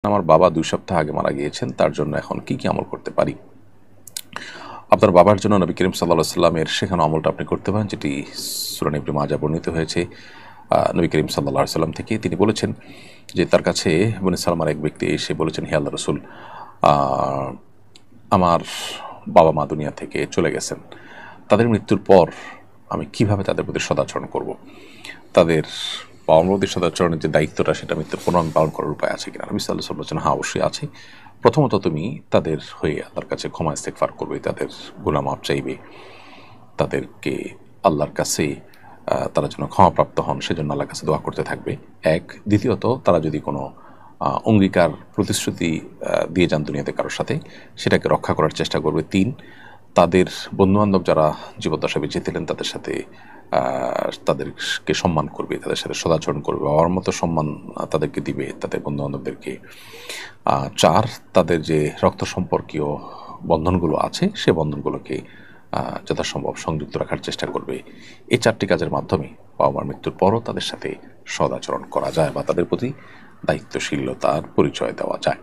আমার বাবা ২ সপ্তাহ আগে মারা গিয়েছেন। তার জন্য এখন কি আমল করতে পারি? আপনার বাবার জন্য নবী করিম সাল্লাল্লাহু আলাইহি ওয়াসাল্লামের শেখানো আমলটা আপনি করতে পারেন, যেটি সূরা ইবনে মাজাহ বর্ণিত হয়েছে নবী করিম সাল্লাল্লাহু আলাইহি ওয়াসাল্লাম থেকে। তিনি বলেছেন যে তার কাছে বনী সালমার এক ব্যক্তি এসে বলেছেন, হে আল্লাহর রাসূল, আ আমার বাবা-মা দুনিয়া থেকে চলে গেছেন। তাদের মৃত্যুর পর আমি কিভাবে তাদের প্রতি সদাচরণ করব? তাদের বাবা-মার প্রতি সদাচরণের যে দায়িত্বটা, সেটা মৃত্যুর পর আমি পালন করার উপায় আছে কিনা? নবী সাল্লাল্লাহু আলাইহি ওয়াসাল্লাম বলেছেন, হ্যাঁ, অবশ্যই আছে। প্রথমত তুমি তাদের হয়ে আল্লাহর কাছে ক্ষমা ইস্তেগফার করবে, তাদের গুনাহ মাফ চাইবে, তাদেরকে আল্লাহর কাছে তারা যেন ক্ষমাপ্রাপ্ত হন সেজন্য আল্লাহর কাছে দোয়া করতে থাকবে, এক। দ্বিতীয়ত, তারা যদি কোনো অঙ্গীকার প্রতিশ্রুতি দিয়ে যান দুনিয়াতে কারোর সাথে, সেটাকে রক্ষা করার চেষ্টা করবে, তিন। তাদের বন্ধুবান্ধব যারা জীবদ্দশায় বেঁচে ছিলেন তাদের সাথে তাদেরকে সম্মান করবে, তাদের সাথে সদাচরণ করবে, বাবার মতো সম্মান তাদেরকে দিবে, তাদের বন্ধুবান্ধবদেরকে, চার। তাদের যে রক্ত সম্পর্কীয় বন্ধনগুলো আছে সে বন্ধনগুলোকে যথাসম্ভব সংযুক্ত রাখার চেষ্টা করবে। এই চারটি কাজের মাধ্যমে বাবা মার মৃত্যুর পরও তাদের সাথে সদাচরণ করা যায় বা তাদের প্রতি দায়িত্বশীলতার পরিচয় দেওয়া যায়।